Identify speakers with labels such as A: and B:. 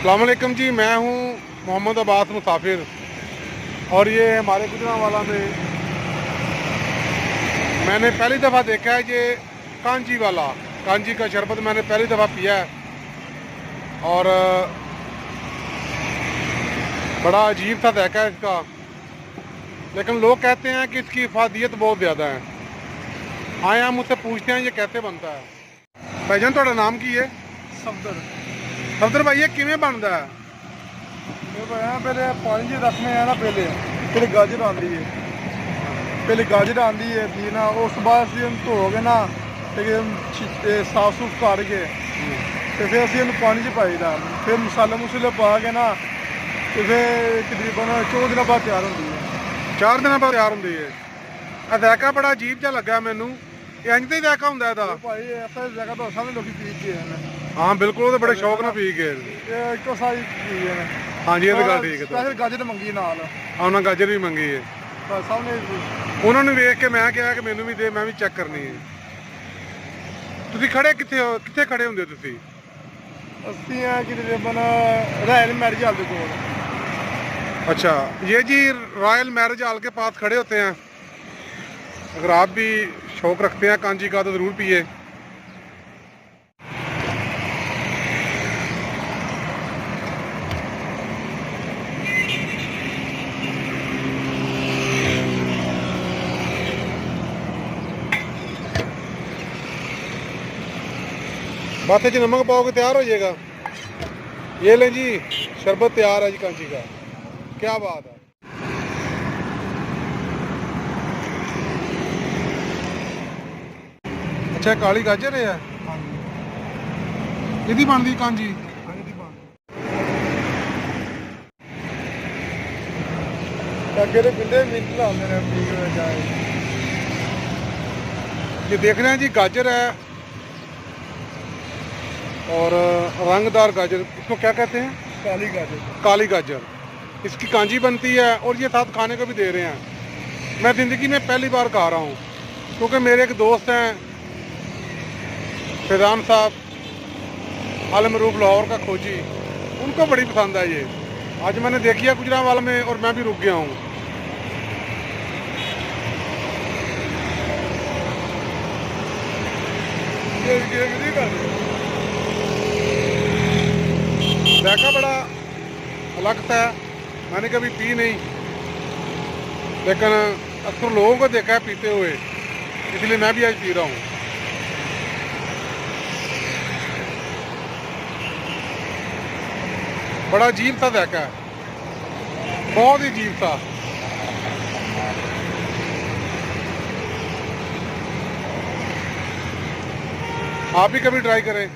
A: अस्सलाम वालेकुम जी, मैं हूँ मोहम्मद अब्बास मुसाफिर और ये हमारे गुजरांवाला में मैंने पहली दफ़ा देखा है ये कांजी वाला कांजी का शरबत मैंने पहली दफ़ा पिया है और बड़ा अजीब सा जायका है इसका, लेकिन लोग कहते हैं कि इसकी इफादियत बहुत ज़्यादा है। आए हम मुझसे पूछते हैं ये कैसे बनता है। भाईजान थोड़ा नाम की है?
B: सफदर
A: सफदर भाई ये किमें बनता है?
B: पहले पानी च रखने है ना, पहले गाजर आती है, पहले गाजर आती है फिर ना उस बाद असं धो के ना साफ सूफ करके तो फिर असं पानी च पाई दा, फिर मसाले मुसाले पा के ना तो फिर तकरीबन 4 दिन बाद तैयार होती है।
A: 4 दिन बाद तैयार होती है। जायका बड़ा अजीब जिहा लगा मैनू, ये इंज दा ही जायका हुंदा है दा?
B: भाई ऐसा जगह तो सारे लोग पी के हैं।
A: हाँ बिल्कुल, वो तो बड़े शौक नाल पी गए।
B: एक तो सारी पी गए।
A: हाँ जी, ये तो गल ठीक है।
B: स्पेशल गाजर मंगी नाल,
A: उन्होंने गाजर भी मंगी है,
B: सब ने
A: उन्होंने वेख के मैं कहा कि मैनू भी दे, मैं भी चेक करनी है। तुसीं खड़े कित्थे हो, कित्थे खड़े हुंदे हो तुसीं?
B: अस्सी है कि तकरीबन रॉयल मैरिज हॉल के कोल।
A: अच्छा, ये जी रॉयल मैरिज हॉल के पास खड़े होते हैं। अगर आप भी शौक रखते हैं कांजी का तो ज़रूर पिए। बातें च नमक पाओगे तैयार हो जाएगा। ये लें जी, शरबत तैयार है जी कांजी का। क्या बात है। अच्छा, काली गाजर है यदी बनती कांजी? ये देख रहे हैं जी, गाजर है और रंगदार गाजर, इसको क्या कहते हैं?
B: काली गाजर।
A: काली गाजर, इसकी कांजी बनती है और ये साथ खाने को भी दे रहे हैं। मैं ज़िंदगी में पहली बार खा रहा हूँ क्योंकि मेरे एक दोस्त हैं फैज़ान साहब, आल मरूफ लाहौर का खोजी, उनको बड़ी पसंद है ये। आज मैंने देखी है गुजरांवाला में और मैं भी रुक गया हूँ। जायका बड़ा अलग सा है, मैंने कभी पी नहीं, लेकिन अक्सर लोगों को देखा है पीते हुए, इसलिए मैं भी आज पी रहा हूँ। बड़ा अजीब सा जायका है, बहुत ही अजीब सा। आप भी कभी ट्राई करें।